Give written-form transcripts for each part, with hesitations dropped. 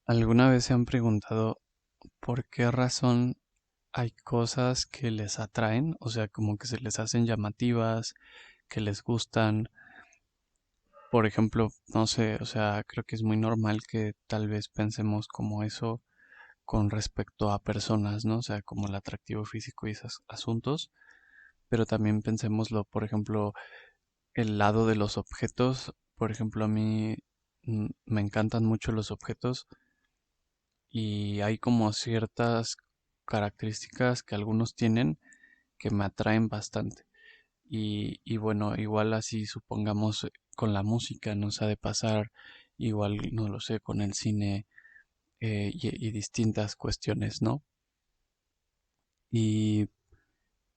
¿Alguna vez se han preguntado por qué razón hay cosas que les atraen? O sea, como que se les hacen llamativas, que les gustan. Por ejemplo, no sé, o sea, creo que es muy normal que tal vez pensemos como eso con respecto a personas, ¿no? O sea, como el atractivo físico y esos asuntos. Pero también pensémoslo, por ejemplo, el lado de los objetos. Por ejemplo, a mí me encantan mucho los objetos y hay como ciertas características que algunos tienen que me atraen bastante. Y bueno, igual así supongamos con la música nos ha de pasar, igual no lo sé, con el cine y distintas cuestiones, ¿no? Y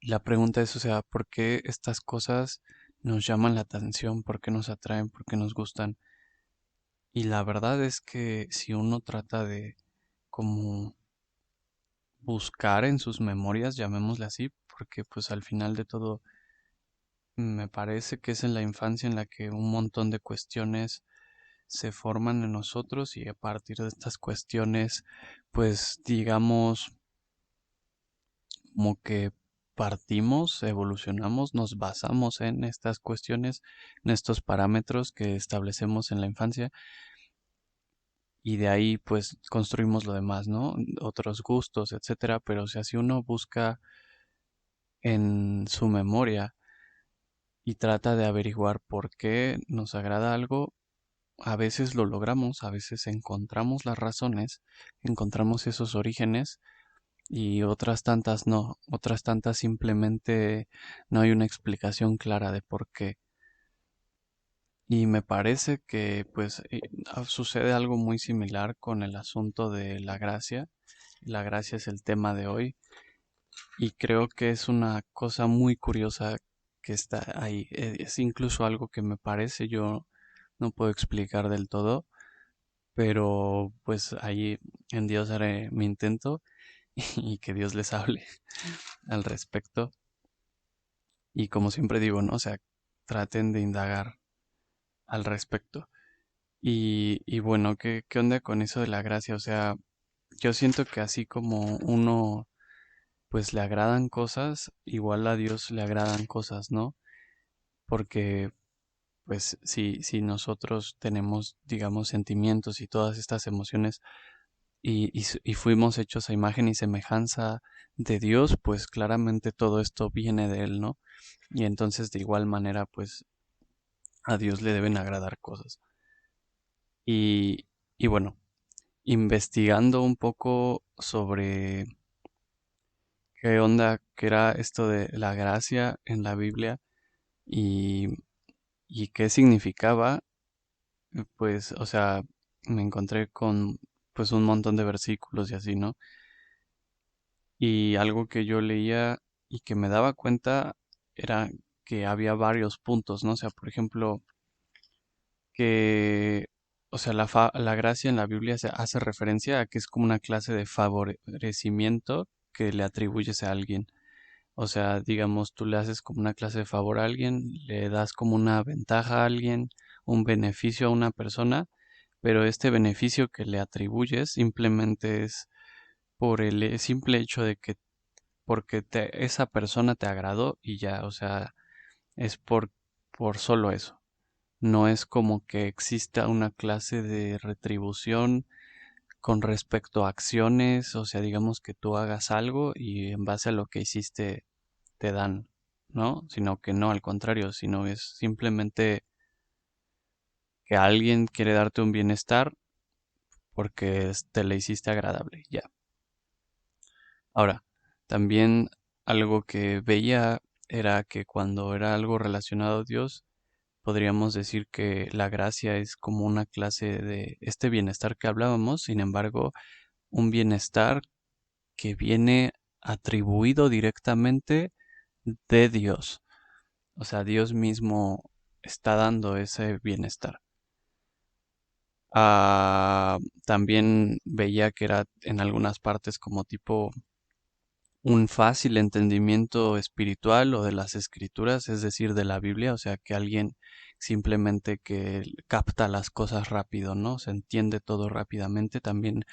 la pregunta es, o sea, ¿por qué estas cosas nos llaman la atención? ¿Por qué nos atraen? ¿Por qué nos gustan? Y la verdad es que si uno trata de como buscar en sus memorias, llamémosle así, porque pues al final de todo me parece que es en la infancia en la que un montón de cuestiones se forman en nosotros y a partir de estas cuestiones, pues digamos como que partimos, evolucionamos, nos basamos en estas cuestiones, en estos parámetros que establecemos en la infancia y de ahí pues construimos lo demás, ¿no? Otros gustos, etcétera, pero o sea, si uno busca en su memoria y trata de averiguar por qué nos agrada algo, a veces lo logramos, a veces encontramos las razones, encontramos esos orígenes y otras tantas no, otras tantas simplemente no hay una explicación clara de por qué. Y me parece que pues sucede algo muy similar con el asunto de la gracia. La gracia es el tema de hoy y creo que es una cosa muy curiosa que está ahí. Es incluso algo que me parece yo no puedo explicar del todo, pero pues ahí en Dios haré mi intento y que Dios les hable al respecto. Y como siempre digo, ¿no? O sea, traten de indagar al respecto. Y bueno, ¿qué onda con eso de la gracia? O sea, yo siento que así como uno pues le agradan cosas, igual a Dios le agradan cosas, ¿no? Porque pues si nosotros tenemos, digamos, sentimientos y todas estas emociones y fuimos hechos a imagen y semejanza de Dios, pues claramente todo esto viene de Él, ¿no? Y entonces de igual manera, pues a Dios le deben agradar cosas. Y, y bueno, investigando un poco sobre qué onda, qué era esto de la gracia en la Biblia y, y qué significaba, pues, o sea, me encontré con pues un montón de versículos y así, ¿no? Y algo que yo leía y que me daba cuenta era que había varios puntos, ¿no? O sea, por ejemplo, que, o sea, la gracia en la Biblia se hace referencia a que es como una clase de favorecimiento que le atribuyes a alguien. O sea, digamos, tú le haces como una clase de favor a alguien, le das como una ventaja a alguien, un beneficio a una persona, pero este beneficio que le atribuyes simplemente es por el simple hecho de que porque esa persona te agradó y ya, o sea, es por solo eso. No es como que exista una clase de retribución con respecto a acciones, o sea, digamos que tú hagas algo y en base a lo que hiciste te dan, ¿no? Sino que no, al contrario, sino es simplemente que alguien quiere darte un bienestar porque te le hiciste agradable, ya. Ahora, también algo que veía era que cuando era algo relacionado a Dios, podríamos decir que la gracia es como una clase de este bienestar que hablábamos, sin embargo, un bienestar que viene atribuido directamente de Dios. O sea, Dios mismo está dando ese bienestar. También veía que era en algunas partes como tipo un fácil entendimiento espiritual o de las escrituras, es decir, de la Biblia, o sea, que alguien simplemente que capta las cosas rápido, ¿no? Se entiende todo rápidamente, también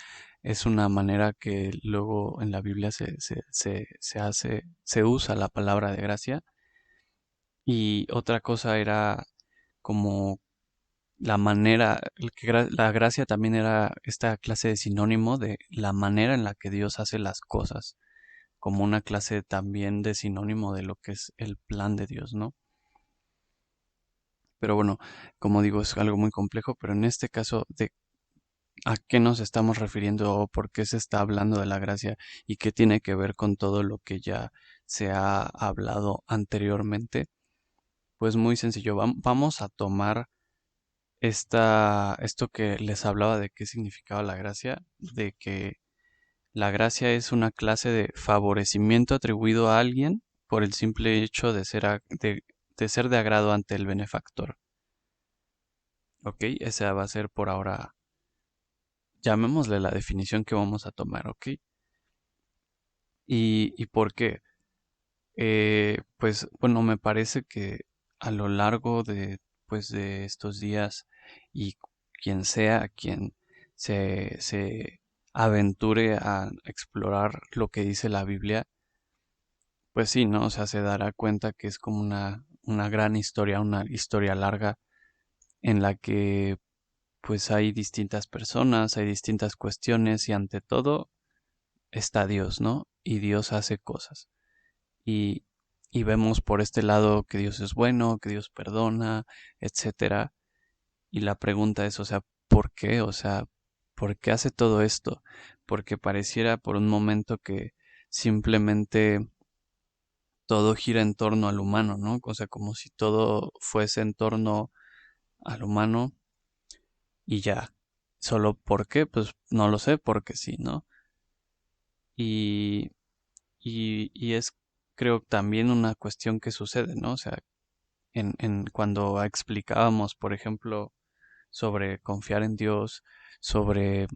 es una manera que luego en la Biblia se usa la palabra de gracia. Y otra cosa era como la manera, la gracia también era esta clase de sinónimo de la manera en la que Dios hace las cosas, como una clase también de sinónimo de lo que es el plan de Dios, ¿no? Pero bueno, como digo, es algo muy complejo, pero en este caso, ¿de a qué nos estamos refiriendo o por qué se está hablando de la gracia y qué tiene que ver con todo lo que ya se ha hablado anteriormente? Pues muy sencillo, vamos a tomar esto que les hablaba de qué significaba la gracia, de que la gracia es una clase de favorecimiento atribuido a alguien por el simple hecho de ser de agrado ante el benefactor. ¿Ok? Esa va a ser por ahora, llamémosle la definición que vamos a tomar, ¿ok? ¿Y por qué? Pues bueno, me parece que a lo largo de estos días y quien se aventure a explorar lo que dice la Biblia, pues sí, ¿no? O sea, se dará cuenta que es como una gran historia, una historia larga en la que pues hay distintas personas, hay distintas cuestiones y ante todo está Dios, ¿no? Y Dios hace cosas. Y, y vemos por este lado que Dios es bueno, que Dios perdona, etcétera. Y la pregunta es, o sea, ¿por qué? O sea, ¿por qué hace todo esto? Porque pareciera por un momento que simplemente todo gira en torno al humano, ¿no? O sea, como si todo fuese en torno al humano y ya. Solo por qué, pues no lo sé, porque sí, ¿no? Y, y es, creo, también una cuestión que sucede, ¿no? O sea, cuando explicábamos, por ejemplo, sobre confiar en Dios, sobre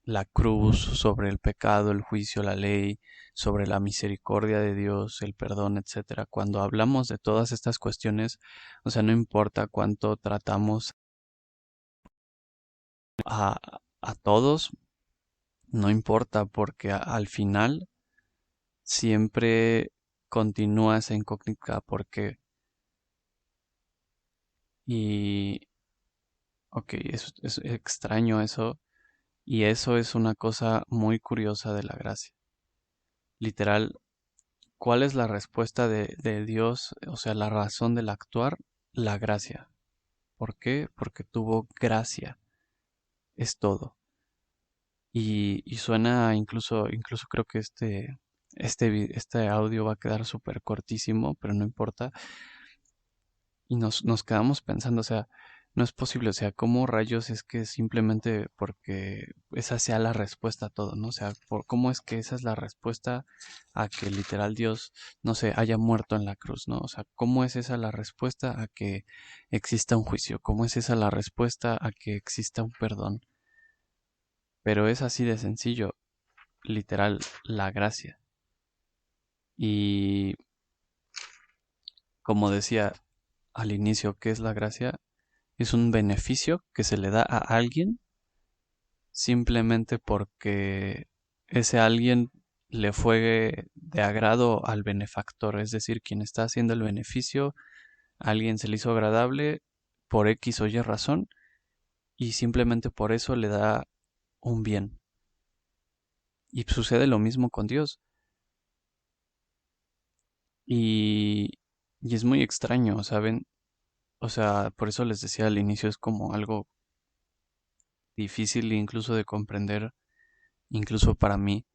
la cruz, sobre el pecado, el juicio, la ley, sobre la misericordia de Dios, el perdón, etcétera. Cuando hablamos de todas estas cuestiones, o sea, no importa cuánto tratamos a todos, no importa porque al final siempre continúa esa incógnita porque y ok, es extraño eso y eso es una cosa muy curiosa de la gracia. Literal, ¿cuál es la respuesta de Dios? O sea, la razón del actuar, la gracia. ¿Por qué? Porque tuvo gracia. Es todo. Y suena incluso creo que este audio va a quedar súper cortísimo, pero no importa. Y nos quedamos pensando, o sea, no es posible, o sea, ¿cómo rayos es que simplemente porque esa sea la respuesta a todo, ¿no? O sea, ¿cómo es que esa es la respuesta a que literal Dios, no sé, haya muerto en la cruz, ¿no? O sea, ¿cómo es esa la respuesta a que exista un juicio? ¿Cómo es esa la respuesta a que exista un perdón? Pero es así de sencillo, literal, la gracia. Y como decía al inicio, ¿qué es la gracia? Es un beneficio que se le da a alguien simplemente porque ese alguien le fue de agrado al benefactor, es decir, quien está haciendo el beneficio, a alguien se le hizo agradable por X o Y razón y simplemente por eso le da un bien. Y sucede lo mismo con Dios. Y, y es muy extraño, ¿saben? O sea, por eso les decía al inicio, es como algo difícil incluso de comprender, incluso para mí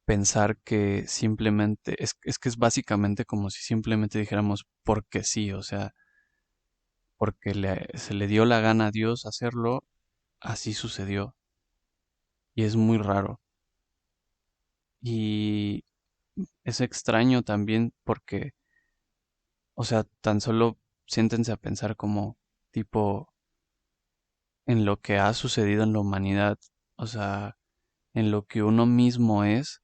pensar que simplemente, es que es básicamente como si simplemente dijéramos porque sí, o sea, porque se le dio la gana a Dios hacerlo, así sucedió. Y es muy raro. Y es extraño también porque, o sea, tan solo siéntense a pensar como tipo en lo que ha sucedido en la humanidad, o sea, en lo que uno mismo es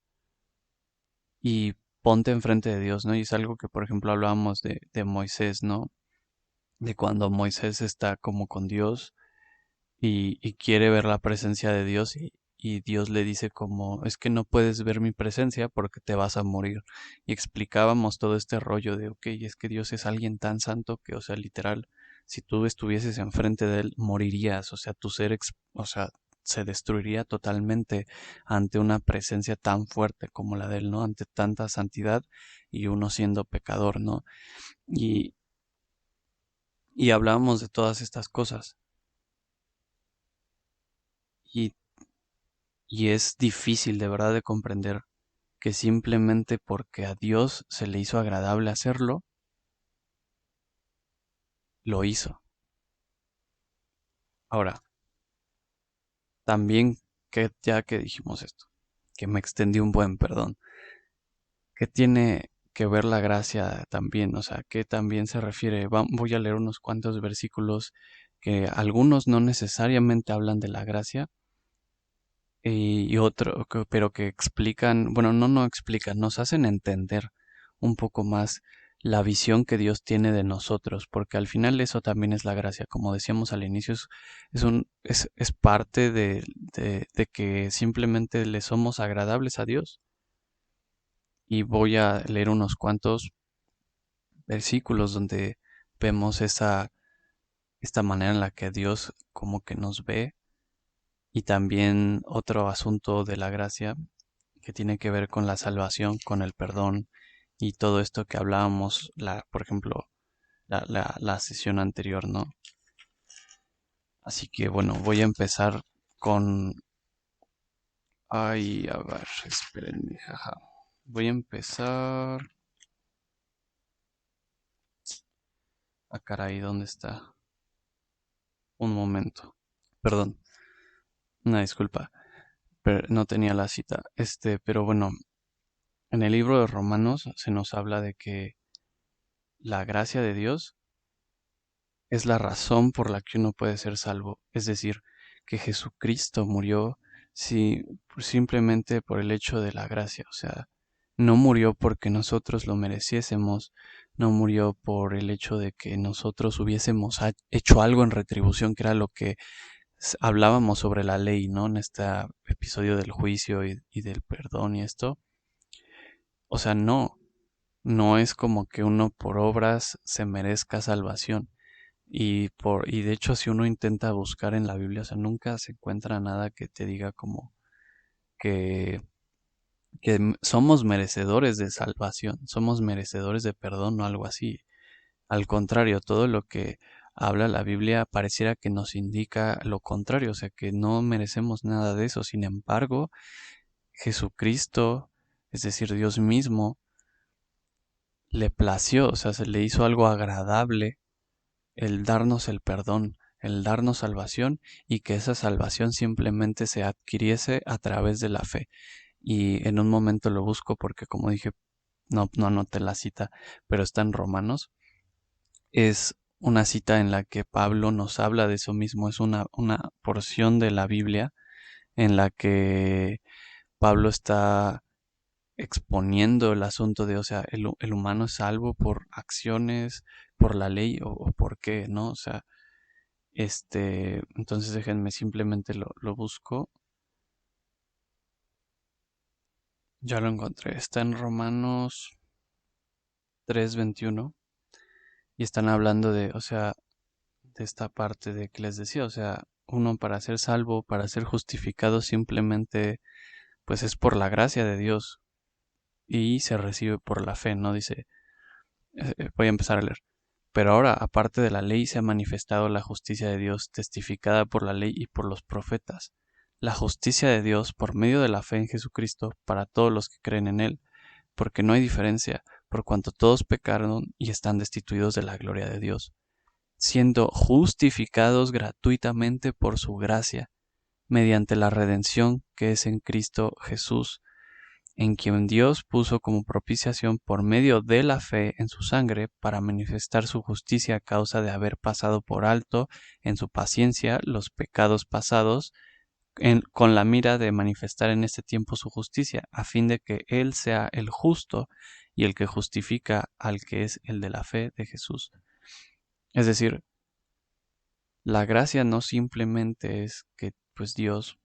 y ponte enfrente de Dios, ¿no? Y es algo que, por ejemplo, hablábamos de Moisés, ¿no? De cuando Moisés está como con Dios y quiere ver la presencia de Dios y Dios le dice como, es que no puedes ver mi presencia porque te vas a morir. Y explicábamos todo este rollo de, ok, es que Dios es alguien tan santo que, o sea, literal, si tú estuvieses enfrente de él, morirías, o sea, tu ser, o sea, se destruiría totalmente ante una presencia tan fuerte como la de él, ¿no? Ante tanta santidad y uno siendo pecador, ¿no? Y, y hablábamos de todas estas cosas. Y Y es difícil de verdad de comprender que simplemente porque a Dios se le hizo agradable hacerlo, lo hizo. Ahora, también que ya que dijimos esto, que me extendí un buen perdón, ¿qué tiene que ver la gracia también? O sea, ¿qué también se refiere? Voy a leer unos cuantos versículos que algunos no necesariamente hablan de la gracia, y otro, pero que explican, bueno, no explican, nos hacen entender un poco más la visión que Dios tiene de nosotros, porque al final eso también es la gracia, como decíamos al inicio, es parte de que simplemente le somos agradables a Dios. Y voy a leer unos cuantos versículos donde vemos esta manera en la que Dios como que nos ve. Y también otro asunto de la gracia que tiene que ver con la salvación, con el perdón y todo esto que hablábamos, por ejemplo, la sesión anterior, ¿no? Así que bueno, voy a empezar con... Ay, a ver, espérenme, jaja. Voy a empezar... Ah, caray, ¿dónde está? Un momento. Perdón, una disculpa, pero no tenía la cita. Pero bueno, en el libro de Romanos se nos habla de que la gracia de Dios es la razón por la que uno puede ser salvo. Es decir, que Jesucristo murió simplemente por el hecho de la gracia. O sea, no murió porque nosotros lo mereciésemos, no murió por el hecho de que nosotros hubiésemos hecho algo en retribución, que era lo que hablábamos sobre la ley, ¿no? En este episodio del juicio y del perdón y esto. O sea, no es como que uno por obras se merezca salvación. Y de hecho, si uno intenta buscar en la Biblia, o sea, nunca se encuentra nada que te diga como que, que somos merecedores de salvación, somos merecedores de perdón o algo así. Al contrario, todo lo que habla la Biblia pareciera que nos indica lo contrario, o sea, que no merecemos nada de eso. Sin embargo, Jesucristo, es decir, Dios mismo, le plació, o sea, se le hizo algo agradable el darnos el perdón, el darnos salvación y que esa salvación simplemente se adquiriese a través de la fe. Y en un momento lo busco porque como dije, no anoté la cita, pero está en Romanos. Es una cita en la que Pablo nos habla de eso mismo, es una porción de la Biblia en la que Pablo está exponiendo el asunto de, o sea, el humano es salvo por acciones, por la ley o por qué, ¿no? O sea, entonces déjenme simplemente lo busco. Ya lo encontré. Está en Romanos 3:21 y están hablando de, o sea, de esta parte de que les decía, o sea, uno para ser salvo, para ser justificado simplemente, pues es por la gracia de Dios y se recibe por la fe, ¿no? Dice, voy a empezar a leer. Pero ahora, aparte de la ley, se ha manifestado la justicia de Dios, testificada por la ley y por los profetas. La justicia de Dios por medio de la fe en Jesucristo para todos los que creen en Él, porque no hay diferencia, por cuanto todos pecaron y están destituidos de la gloria de Dios, siendo justificados gratuitamente por su gracia, mediante la redención que es en Cristo Jesús, en quien Dios puso como propiciación por medio de la fe en su sangre para manifestar su justicia a causa de haber pasado por alto en su paciencia los pecados pasados con la mira de manifestar en este tiempo su justicia, a fin de que Él sea el justo y el que justifica al que es el de la fe de Jesús. Es decir, la gracia no simplemente es que pues Dios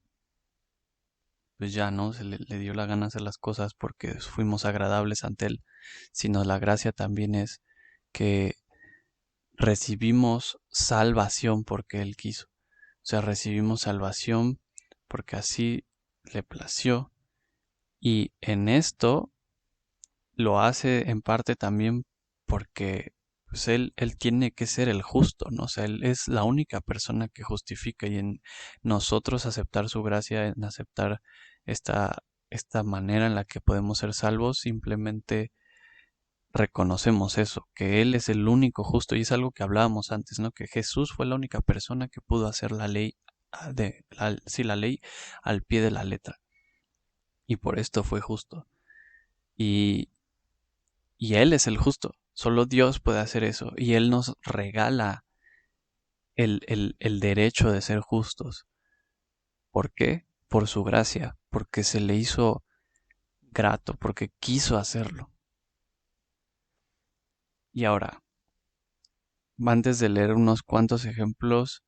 pues ya no le dio la gana hacer las cosas porque fuimos agradables ante Él, sino la gracia también es que recibimos salvación porque Él quiso. O sea, recibimos salvación porque así le plació. Y en esto lo hace en parte también porque pues él tiene que ser el justo, ¿no? O sea, Él es la única persona que justifica y en nosotros aceptar su gracia, en aceptar esta, esta manera en la que podemos ser salvos, simplemente reconocemos eso, que Él es el único justo y es algo que hablábamos antes, ¿no? Que Jesús fue la única persona que pudo hacer la ley sí, la ley al pie de la letra y por esto fue justo. Y, y Él es el justo, solo Dios puede hacer eso y Él nos regala el derecho de ser justos. ¿Por qué? Por su gracia, porque se le hizo grato, porque quiso hacerlo. Y ahora, antes de leer unos cuantos ejemplos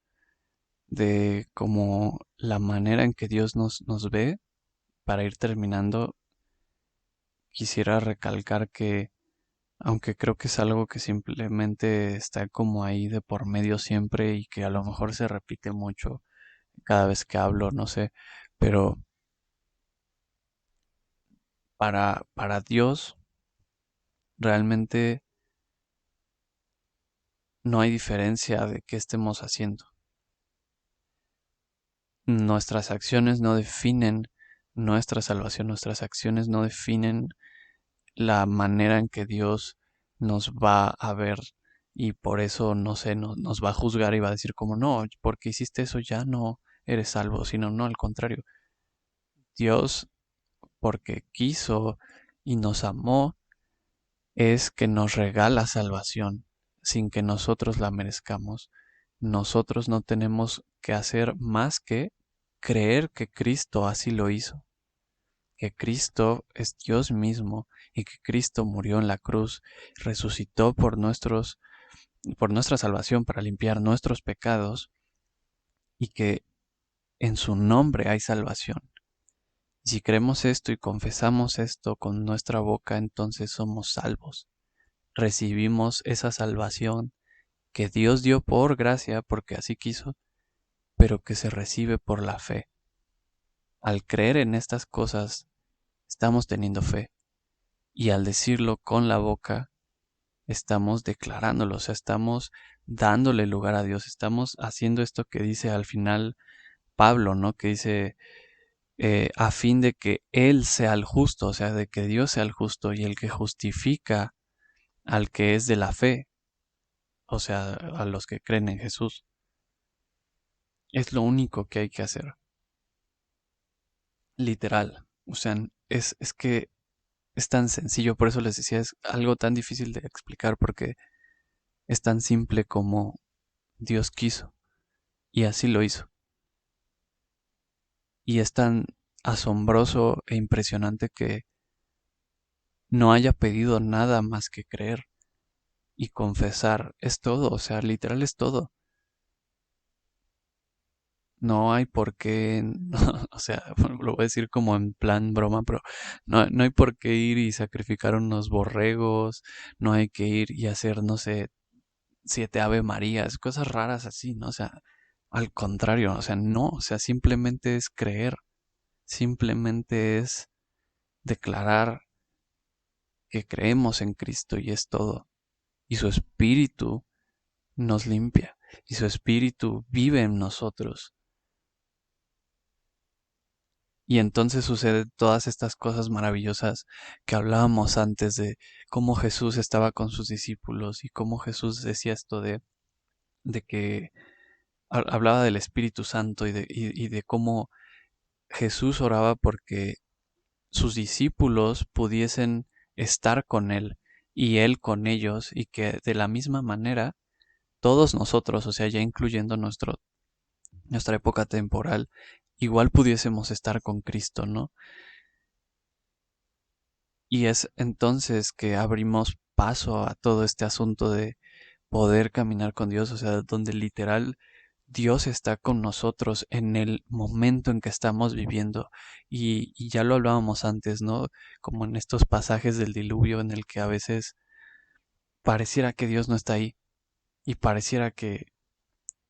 de como la manera en que Dios nos ve, para ir terminando, quisiera recalcar que, aunque creo que es algo que simplemente está como ahí de por medio siempre y que a lo mejor se repite mucho cada vez que hablo, no sé, pero para Dios realmente no hay diferencia de qué estemos haciendo. Nuestras acciones no definen nuestra salvación, nuestras acciones no definen la manera en que Dios nos va a ver y por eso, no sé, nos va a juzgar y va a decir como no, porque hiciste eso ya no eres salvo, sino no, al contrario. Dios, porque quiso y nos amó, es que nos regala salvación sin que nosotros la merezcamos. Nosotros no tenemos que hacer más que creer que Cristo así lo hizo, que Cristo es Dios mismo y que Cristo murió en la cruz, resucitó por nuestra salvación para limpiar nuestros pecados y que en su nombre hay salvación. Si creemos esto y confesamos esto con nuestra boca, entonces somos salvos. Recibimos esa salvación que Dios dio por gracia, porque así quiso, pero que se recibe por la fe. Al creer en estas cosas, estamos teniendo fe. Y al decirlo con la boca, estamos declarándolo, o sea, estamos dándole lugar a Dios, estamos haciendo esto que dice al final Pablo, ¿no? Que dice, a fin de que Él sea el justo, o sea, de que Dios sea el justo y el que justifica al que es de la fe, o sea, a los que creen en Jesús. Es lo único que hay que hacer, literal. O sea, es que es tan sencillo, por eso les decía, es algo tan difícil de explicar porque es tan simple como Dios quiso y así lo hizo. Y es tan asombroso e impresionante que no haya pedido nada más que creer y confesar. Es todo, o sea, literal es todo. No hay por qué, o sea, lo voy a decir como en plan broma, pero no hay por qué ir y sacrificar unos borregos, no hay que ir y hacer, no sé, 7 Ave Marías, cosas raras así, ¿no? O sea, al contrario, o sea, no, o sea, simplemente es creer, simplemente es declarar que creemos en Cristo y es todo. Y su espíritu nos limpia y su espíritu vive en nosotros. Y entonces suceden todas estas cosas maravillosas que hablábamos antes de cómo Jesús estaba con sus discípulos y cómo Jesús decía esto de que hablaba del Espíritu Santo y de cómo Jesús oraba porque sus discípulos pudiesen estar con Él y Él con ellos y que de la misma manera todos nosotros, o sea, ya incluyendo nuestra época temporal, igual pudiésemos estar con Cristo, ¿no? Y es entonces que abrimos paso a todo este asunto de poder caminar con Dios, o sea, donde literal Dios está con nosotros en el momento en que estamos viviendo. Y ya lo hablábamos antes, ¿no? Como en estos pasajes del diluvio en el que a veces pareciera que Dios no está ahí y pareciera que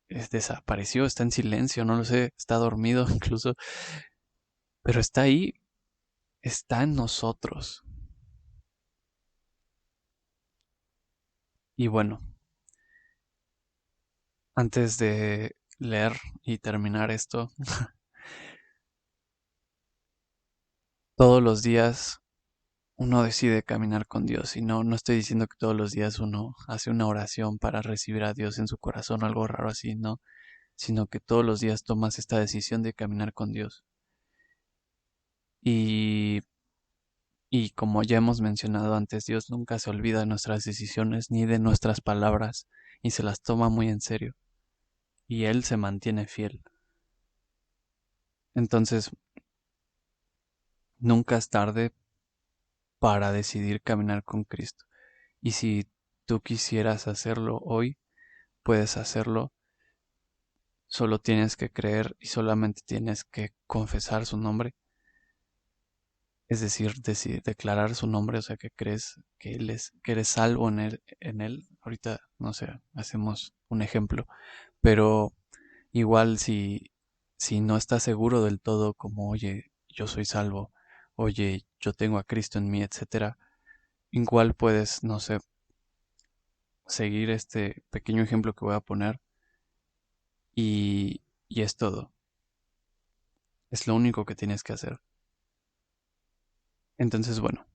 desapareció, está en silencio, no lo sé, está dormido incluso, pero está ahí, está en nosotros. Y bueno, antes de leer y terminar esto, todos los días uno decide caminar con Dios. Y no, no estoy diciendo que todos los días uno hace una oración para recibir a Dios en su corazón o algo raro así, no, sino que todos los días tomas esta decisión de caminar con Dios. Y, y como ya hemos mencionado antes, Dios nunca se olvida de nuestras decisiones ni de nuestras palabras y se las toma muy en serio. Y Él se mantiene fiel. Entonces, nunca es tarde para decidir caminar con Cristo. Y si tú quisieras hacerlo hoy, puedes hacerlo. Solo tienes que creer y solamente tienes que confesar su nombre. Es decir, declarar su nombre, o sea, que crees que él es, que eres salvo en él. Ahorita, no sé, hacemos un ejemplo. Pero igual si no estás seguro del todo, como, oye, yo soy salvo, oye, yo tengo a Cristo en mí, etcétera, igual puedes, no sé, seguir este pequeño ejemplo que voy a poner y es todo. Es lo único que tienes que hacer. Entonces, bueno,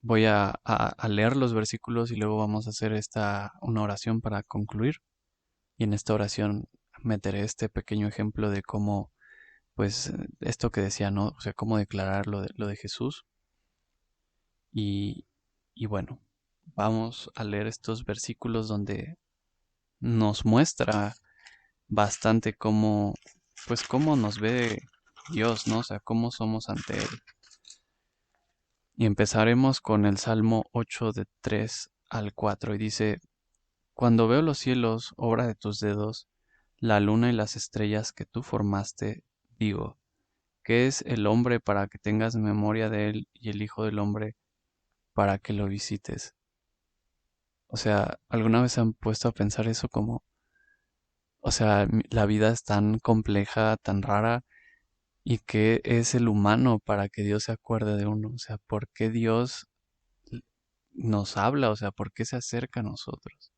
voy a leer los versículos y luego vamos a hacer una oración para concluir. Y en esta oración meteré este pequeño ejemplo de cómo, pues, esto que decía, ¿no? O sea, cómo declarar lo de Jesús. Y, y bueno, vamos a leer estos versículos donde nos muestra bastante cómo, pues, cómo nos ve Dios, ¿no? O sea, cómo somos ante Él. Y empezaremos con el Salmo 8 de 3 al 4 y dice, Cuando veo los cielos, obra de tus dedos, la luna y las estrellas que tú formaste, digo, ¿qué es el hombre para que tengas memoria de él y el hijo del hombre para que lo visites? O sea, ¿alguna vez han puesto a pensar eso como, o sea, la vida es tan compleja, tan rara, y qué es el humano para que Dios se acuerde de uno? O sea, ¿por qué Dios nos habla? O sea, ¿por qué se acerca a nosotros?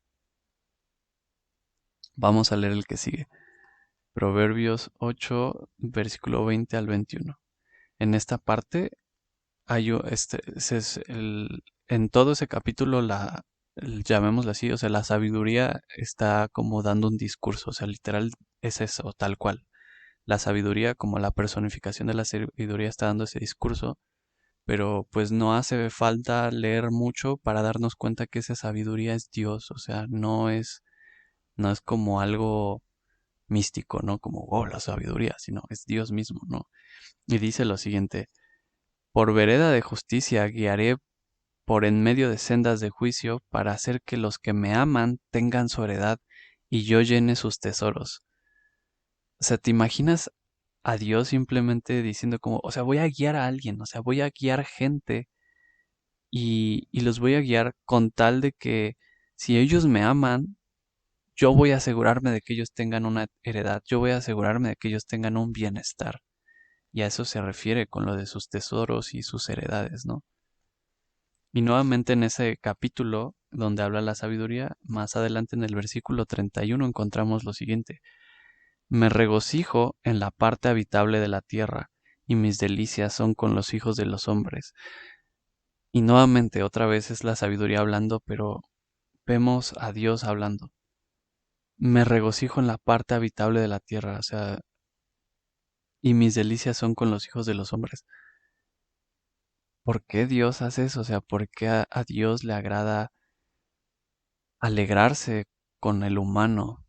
Vamos a leer el que sigue. Proverbios 8, versículo 20 al 21. En esta parte en todo ese capítulo llamémoslo así, o sea, la sabiduría está como dando un discurso, o sea, literal es eso, tal cual. La sabiduría, como la personificación de la sabiduría, está dando ese discurso, pero pues no hace falta leer mucho para darnos cuenta que esa sabiduría es Dios, o sea, no es como algo místico, ¿no? Como, oh, la sabiduría, sino es Dios mismo, ¿no? Y dice lo siguiente, por vereda de justicia guiaré por en medio de sendas de juicio para hacer que los que me aman tengan su heredad y yo llene sus tesoros. O sea, ¿te imaginas a Dios simplemente diciendo como, o sea, voy a guiar a alguien, o sea, voy a guiar gente y los voy a guiar con tal de que si ellos me aman, yo voy a asegurarme de que ellos tengan una heredad, yo voy a asegurarme de que ellos tengan un bienestar. Y a eso se refiere con lo de sus tesoros y sus heredades, ¿no? Y nuevamente en ese capítulo donde habla la sabiduría, más adelante en el versículo 31 encontramos lo siguiente. Me regocijo en la parte habitable de la tierra, y mis delicias son con los hijos de los hombres. Y nuevamente otra vez es la sabiduría hablando, pero vemos a Dios hablando. Me regocijo en la parte habitable de la tierra, o sea, y mis delicias son con los hijos de los hombres. ¿Por qué Dios hace eso? O sea, ¿por qué a Dios le agrada alegrarse con el humano?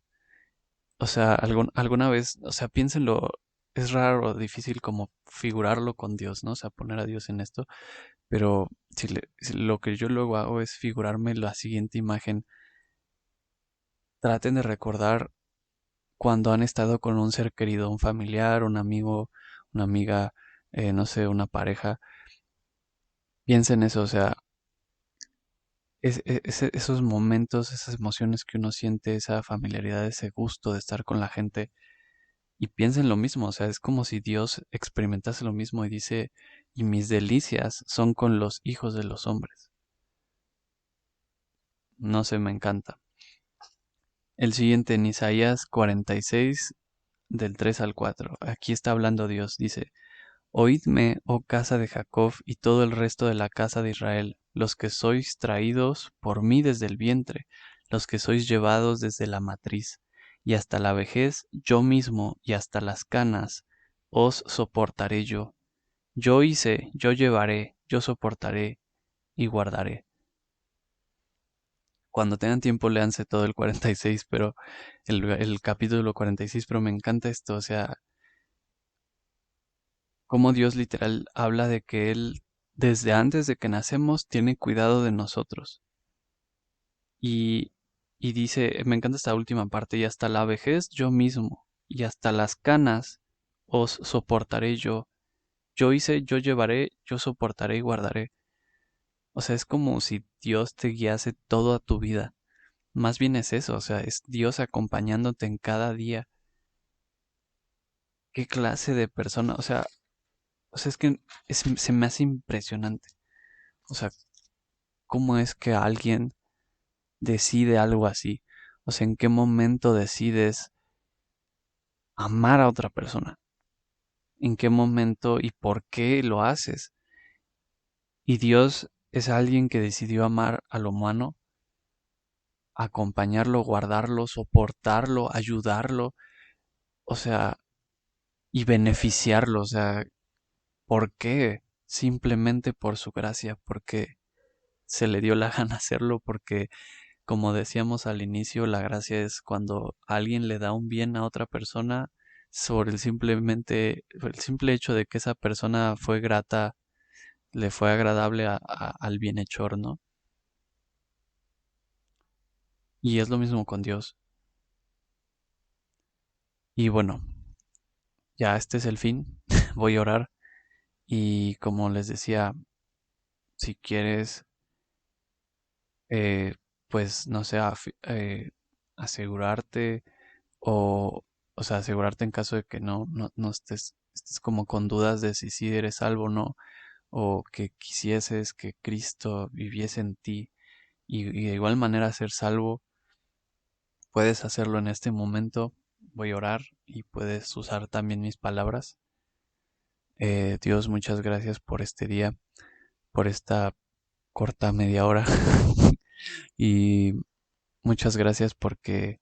O sea, alguna vez, o sea, piénsenlo, es raro o difícil como figurarlo con Dios, ¿no? O sea, poner a Dios en esto, pero si lo que yo luego hago es figurarme la siguiente imagen. Traten de recordar cuando han estado con un ser querido, un familiar, un amigo, una amiga, no sé, una pareja. Piensen eso, o sea, esos momentos, esas emociones que uno siente, esa familiaridad, ese gusto de estar con la gente. Y piensen lo mismo, o sea, es como si Dios experimentase lo mismo y dice, y mis delicias son con los hijos de los hombres. No sé, me encanta. El siguiente en Isaías 46, del 3 al 4. Aquí está hablando Dios, dice, Oídme, oh casa de Jacob y todo el resto de la casa de Israel, los que sois traídos por mí desde el vientre, los que sois llevados desde la matriz, y hasta la vejez yo mismo y hasta las canas os soportaré yo. Yo hice, yo llevaré, yo soportaré y guardaré. Cuando tengan tiempo, léanse todo el 46, pero el capítulo 46, pero me encanta esto, o sea, cómo Dios literal habla de que Él, desde antes de que nacemos, tiene cuidado de nosotros. Y, y dice, me encanta esta última parte, y hasta la vejez yo mismo, y hasta las canas os soportaré yo. Yo hice, yo llevaré, yo soportaré y guardaré. O sea, es como si Dios te guiase toda tu vida. Más bien es eso, o sea, es Dios acompañándote en cada día. ¿Qué clase de persona? O sea, es que se me hace impresionante. O sea, ¿cómo es que alguien decide algo así? O sea, ¿en qué momento decides amar a otra persona? ¿En qué momento y por qué lo haces? Y Dios es alguien que decidió amar al humano, acompañarlo, guardarlo, soportarlo, ayudarlo, o sea, y beneficiarlo. O sea, ¿por qué? Simplemente por su gracia, porque se le dio la gana hacerlo, porque como decíamos al inicio, la gracia es cuando alguien le da un bien a otra persona sobre el simple hecho de que esa persona fue grata, le fue agradable al bienhechor, ¿no? Y es lo mismo con Dios. Y bueno, ya este es el fin. Voy a orar y como les decía, si quieres, eh, pues no sé, asegurarte o, o sea, asegurarte en caso de que no estés como con dudas de si sí eres salvo o no, o que quisieses que Cristo viviese en ti y de igual manera ser salvo, puedes hacerlo en este momento. Voy a orar y puedes usar también mis palabras. Dios, muchas gracias por este día, por esta corta media hora y muchas gracias porque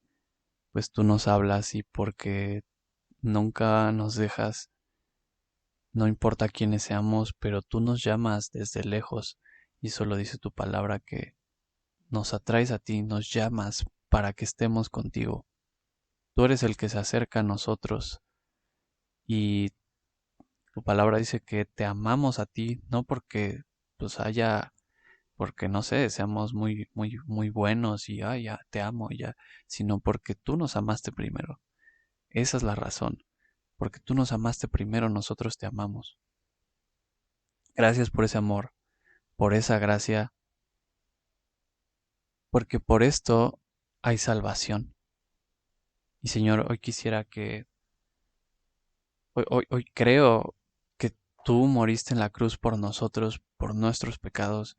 pues tú nos hablas y porque nunca nos dejas. No importa quiénes seamos, pero tú nos llamas desde lejos y solo dice tu palabra que nos atraes a ti, nos llamas para que estemos contigo. Tú eres el que se acerca a nosotros y tu palabra dice que te amamos a ti, no porque pues porque no sé, seamos muy buenos y ya te amo y ya, sino porque tú nos amaste primero. Esa es la razón. Porque tú nos amaste primero, nosotros te amamos. Gracias por ese amor, por esa gracia, porque por esto hay salvación. Y Señor, hoy quisiera que, hoy creo que tú moriste en la cruz por nosotros, por nuestros pecados,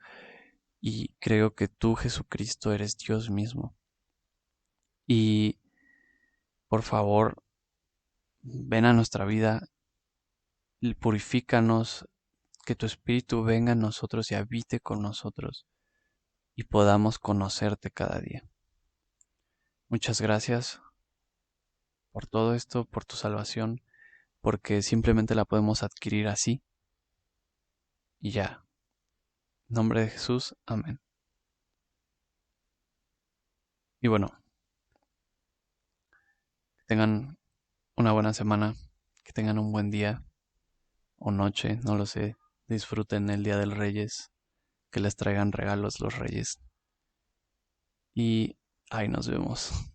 y creo que tú, Jesucristo, eres Dios mismo. Y por favor, ven a nuestra vida, y purifícanos, que tu Espíritu venga en nosotros y habite con nosotros, y podamos conocerte cada día. Muchas gracias por todo esto, por tu salvación, porque simplemente la podemos adquirir así y ya. En nombre de Jesús, amén. Y bueno, tengan una buena semana, que tengan un buen día o noche, no lo sé. Disfruten el Día del Reyes, que les traigan regalos los Reyes. Y ahí nos vemos.